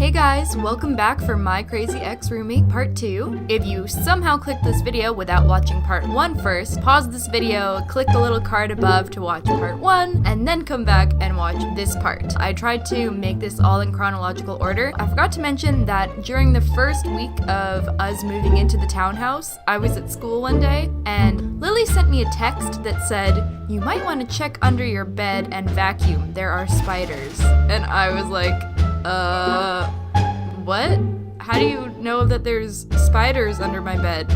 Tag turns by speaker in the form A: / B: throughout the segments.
A: Hey guys, welcome back for My Crazy Ex-Roommate Part 2. If you somehow clicked this video without watching Part 1 first, pause this video, click the little card above to watch Part 1, and then come back and watch this part. I tried to make this all in chronological order. I forgot to mention that during the first week of us moving into the townhouse, I was at school one day, and Lily sent me a text that said, "You might want to check under your bed and vacuum, there are spiders." And I was like, what? How do you know that there's spiders under my bed?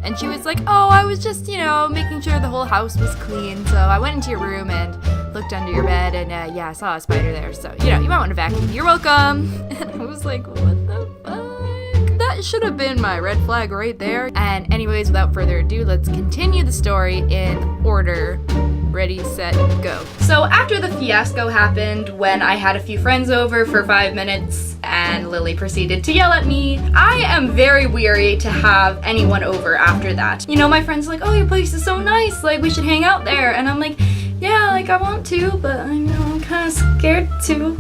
A: And she was like, oh, I was just, making sure the whole house was clean. So I went into your room and looked under your bed and, I saw a spider there. So, you might want to vacuum. You're welcome. And I was like, what the fuck? That should have been my red flag right there. And anyways, without further ado, let's continue the story in order. Ready, set, go. So after the fiasco happened, when I had a few friends over for 5 minutes and Lily proceeded to yell at me, I am very weary to have anyone over after that. My friends are like, oh, your place is so nice, like we should hang out there. And I'm like, yeah, like I want to, but I'm kind of scared to.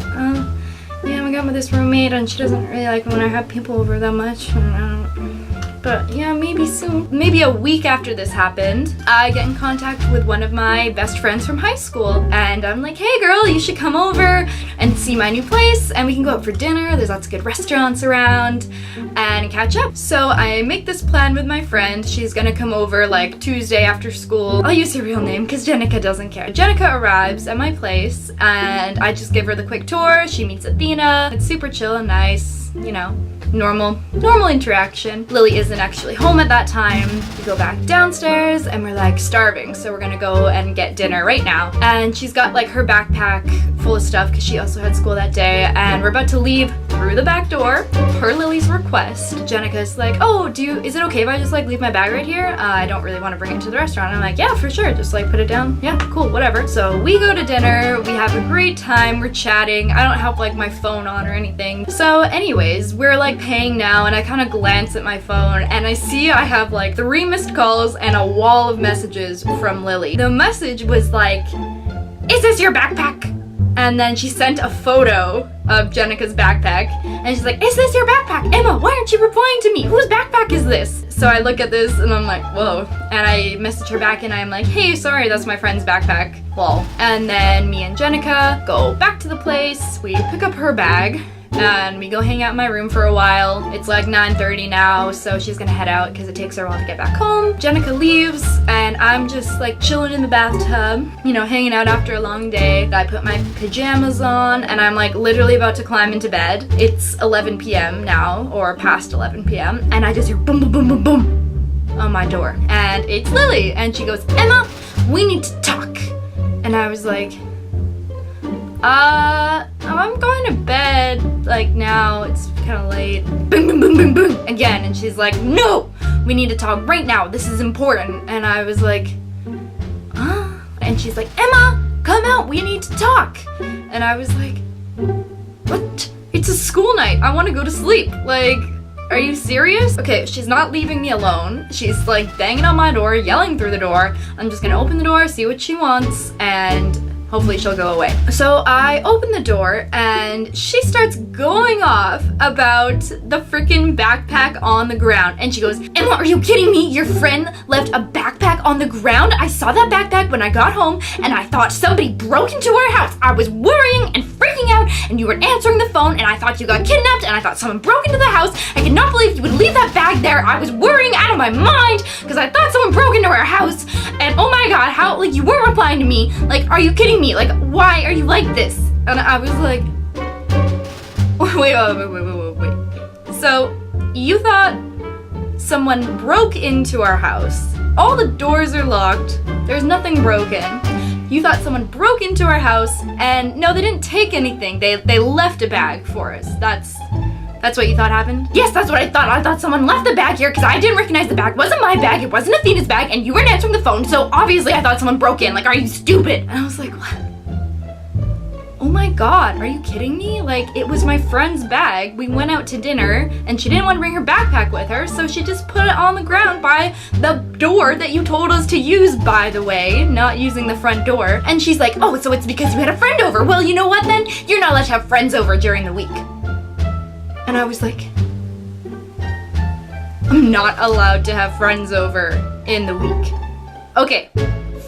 A: I got with this roommate and she doesn't really like when I have people over that much. But yeah, maybe soon. Maybe a week after this happened, I get in contact with one of my best friends from high school. And I'm like, hey girl, you should come over and see my new place and we can go out for dinner. There's lots of good restaurants around and catch up. So I make this plan with my friend. She's gonna come over like Tuesday after school. I'll use her real name because Jenica doesn't care. Jenica arrives at my place and I just give her the quick tour. She meets Athena. It's super chill and nice, normal interaction. Lily isn't actually home at that time. We go back downstairs and we're like starving, so we're gonna go and get dinner right now. And she's got like her backpack full of stuff because she also had school that day, and we're about to leave through the back door per Lily's request. Jenica's like, oh, is it okay if I just like leave my bag right here? I don't really want to bring it to the restaurant. And I'm like, yeah, for sure, just like put it down. Yeah, cool, whatever. So we go to dinner, we have a great time, we're chatting. I don't have like my phone on or anything. So anyways, we're like paying now and I kind of glance at my phone and I see I have like 3 missed calls and a wall of messages from Lily. The message was like, is this your backpack? And then she sent a photo of Jenica's backpack and she's like, is this your backpack? Emma, why aren't you replying to me? Whose backpack is this? So I look at this and I'm like, whoa. And I message her back and I'm like, hey, sorry, that's my friend's backpack. Lol. And then me and Jenica go back to the place. We pick up her bag and we go hang out in my room for a while. It's like 9:30 now, so she's gonna head out because it takes her a while to get back home. Jenica leaves and I'm just like chilling in the bathtub, hanging out after a long day. I put my pajamas on and I'm like literally about to climb into bed. It's 11 p.m. now, or past 11 p.m. and I just hear boom, boom, boom, boom, boom on my door. And it's Lily and she goes, Emma, we need to talk. And I was like, I'm going to bed, like now, it's kind of late. Boom, boom, boom, boom, boom, again, and she's like, no, we need to talk right now, this is important. And I was like, huh? And she's like, Emma, come out, we need to talk. And I was like, what? It's a school night, I want to go to sleep, like, are you serious? Okay, she's not leaving me alone. She's like banging on my door, yelling through the door. I'm just gonna open the door, see what she wants, and hopefully she'll go away. So I open the door and she starts going off about the freaking backpack on the ground. And she goes, Emma, are you kidding me? Your friend left a backpack on the ground? I saw that backpack when I got home and I thought somebody broke into our house. I was worrying and freaking out and you weren't answering the phone and I thought you got kidnapped and I thought someone broke into the house. I could not believe you would leave that bag there. I was worrying out of my mind because I thought someone broke into our house. And oh my god, how, like, you weren't replying to me. Like, are you kidding me? Like, why are you like this? And I was like, wait. So, you thought someone broke into our house. All the doors are locked. There's nothing broken. You thought someone broke into our house and no, they didn't take anything. They left a bag for us. That's what you thought happened? Yes, that's what I thought. I thought someone left the bag here because I didn't recognize the bag. It wasn't my bag. It wasn't Athena's bag. And you weren't answering the phone. So obviously I thought someone broke in. Like, are you stupid? And I was like, what? Oh my god, are you kidding me? Like, it was my friend's bag. We went out to dinner and she didn't want to bring her backpack with her. So she just put it on the ground by the door that you told us to use, by the way, not using the front door. And she's like, oh, so it's because you had a friend over. Well, you know what then? You're not allowed to have friends over during the week. And I was like, I'm not allowed to have friends over in the week. Okay,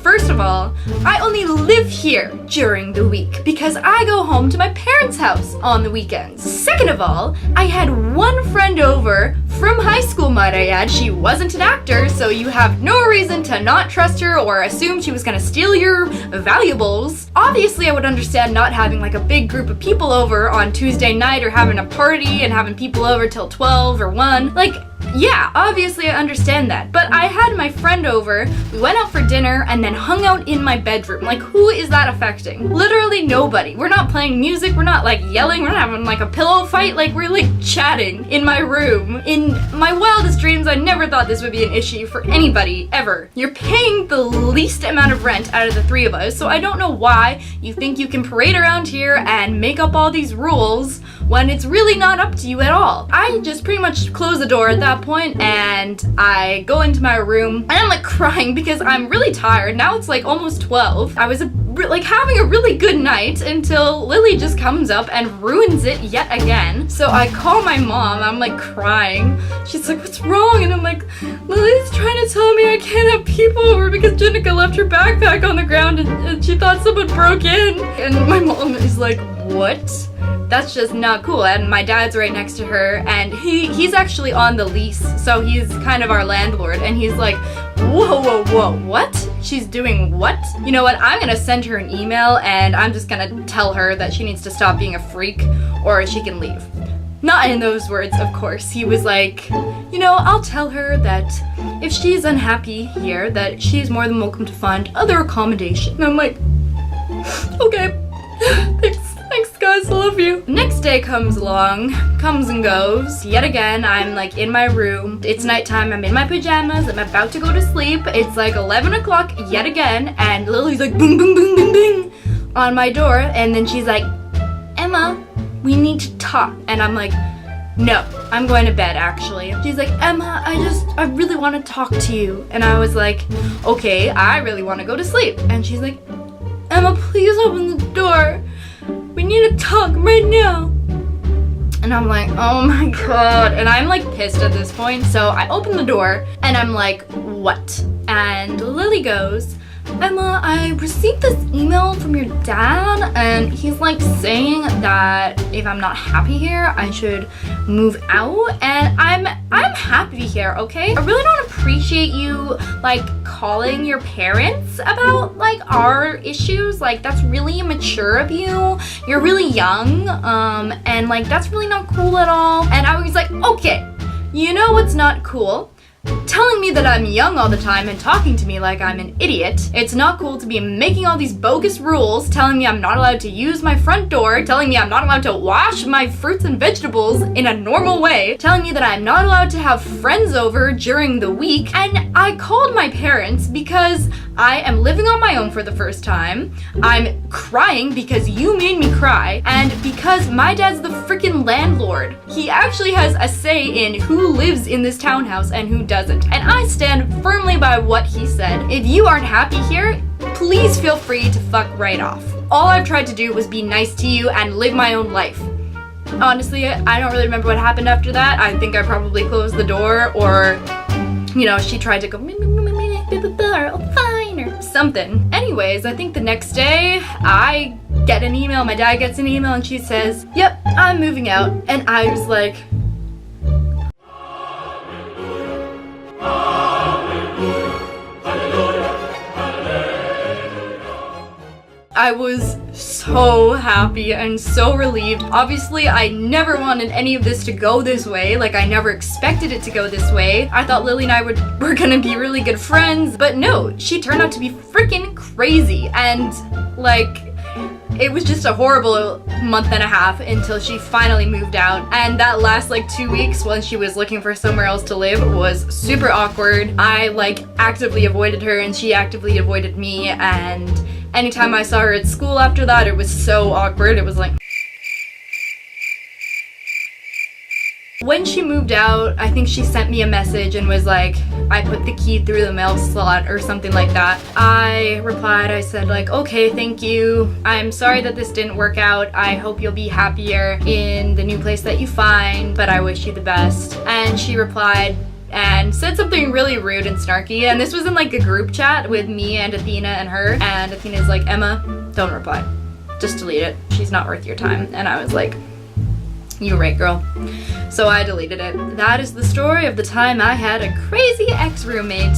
A: first of all, I only live here during the week because I go home to my parents' house on the weekends. Second of all, I had one friend over from high school, might I add. She wasn't an actor, so you have no reason to not trust her or assume she was gonna steal your valuables. Obviously, I would understand not having like a big group of people over on Tuesday night or having a party and having people over till 12 or 1. Like, yeah, obviously I understand that. But I had my friend over, we went out for dinner, and then hung out in my bedroom. Like, who is that affecting? Literally nobody. We're not playing music, we're not like yelling, we're not having like a pillow fight, like we're like chatting in my room. In my wildest dreams, I never thought this would be an issue for anybody, ever. You're paying the least amount of rent out of the 3 of us, so I don't know why you think you can parade around here and make up all these rules when it's really not up to you at all. I just pretty much close the door at that point and I go into my room and I'm like crying because I'm really tired. Now it's like almost 12. I was like having a really good night until Lily just comes up and ruins it yet again. So I call my mom, I'm like crying. She's like, what's wrong? And I'm like, Lily's trying to tell me I can't have people over because Jenica left her backpack on the ground and she thought someone broke in. And my mom is like, what? That's just not cool. And my dad's right next to her and he's actually on the lease, so he's kind of our landlord, and he's like, whoa, what? She's doing what? You know what, I'm gonna send her an email and I'm just gonna tell her that she needs to stop being a freak or she can leave. Not in those words, of course. He was like, you know, I'll tell her that if she's unhappy here, that she's more than welcome to find other accommodation. And I'm like, okay, Thanks guys, I love you. Next day comes along, comes and goes. Yet again, I'm like in my room. It's nighttime, I'm in my pajamas, I'm about to go to sleep. It's like 11 o'clock yet again, and Lily's like boom, boom, boom, boom, boom on my door, and then she's like, Emma, we need to talk. And I'm like, no, I'm going to bed actually. She's like, Emma, I really want to talk to you. And I was like, okay, I really want to go to sleep. And she's like, Emma, please open the door. We need to talk right now. And I'm like, oh my god. And I'm like pissed at this point. So I open the door and I'm like, what? And Lily goes, Emma, I received this email from your dad and he's like saying that if I'm not happy here, I should move out. And I'm happy here, okay? I really don't appreciate you like calling your parents about like our issues. Like, that's really immature of you. You're really young, and like that's really not cool at all. And I was like, okay, you know what's not cool? Telling me that I'm young all the time and talking to me like I'm an idiot. It's not cool to be making all these bogus rules, telling me I'm not allowed to use my front door, telling me I'm not allowed to wash my fruits and vegetables in a normal way, telling me that I'm not allowed to have friends over during the week. And I called my parents because I am living on my own for the first time. I'm crying because you made me cry, and because my dad's the freaking landlord. He actually has a say in who lives in this townhouse and who doesn't. And I stand firmly by what he said. If you aren't happy here, please feel free to fuck right off. All I've tried to do was be nice to you and live my own life. Honestly, I don't really remember what happened after that. I think I probably closed the door, or, you know, she tried to go, oh, fine, or something. Anyways, I think the next day, I get an email, my dad gets an email, and she says, yep, I'm moving out. And I was like, I was so happy and so relieved. Obviously, I never wanted any of this to go this way. Like, I never expected it to go this way. I thought Lily and I were gonna be really good friends, but no, she turned out to be freaking crazy. And, like, it was just a horrible month and a half until she finally moved out. And that last, like, 2 weeks when she was looking for somewhere else to live was super awkward. I, like, actively avoided her and she actively avoided me, and anytime I saw her at school after that, it was so awkward. It was like, When she moved out, I think she sent me a message and was like, I put the key through the mail slot or something like that. I replied, I said like, okay, thank you. I'm sorry that this didn't work out. I hope you'll be happier in the new place that you find, but I wish you the best. And she replied and said something really rude and snarky, and this was in like a group chat with me and Athena and her, and Athena's like, Emma, don't reply. Just delete it. She's not worth your time. And I was like, you're right, girl. So I deleted it. That is the story of the time I had a crazy ex-roommate.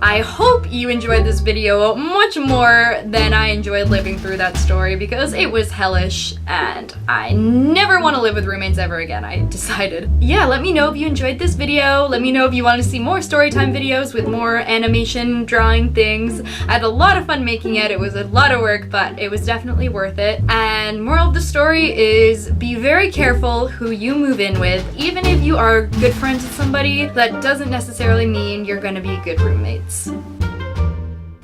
A: I hope you enjoyed this video much more than I enjoyed living through that story, because it was hellish and I never want to live with roommates ever again, I decided. Yeah, let me know if you enjoyed this video. Let me know if you want to see more storytime videos with more animation drawing things. I had a lot of fun making it. It was a lot of work, but it was definitely worth it. And moral of the story is be very careful who you move in with. Even if you are good friends with somebody, that doesn't necessarily mean you're going to be good roommates.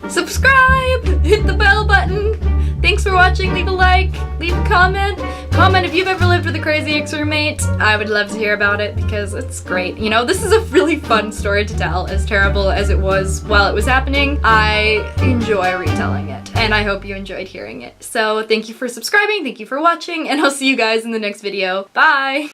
A: Subscribe! Hit the bell button! Thanks for watching. Leave a like, leave a comment. Comment if you've ever lived with a crazy ex-roommate. I would love to hear about it because it's great. You know, this is a really fun story to tell, as terrible as it was while it was happening. I enjoy retelling it, and I hope you enjoyed hearing it. So thank you for subscribing, thank you for watching, and I'll see you guys in the next video. Bye!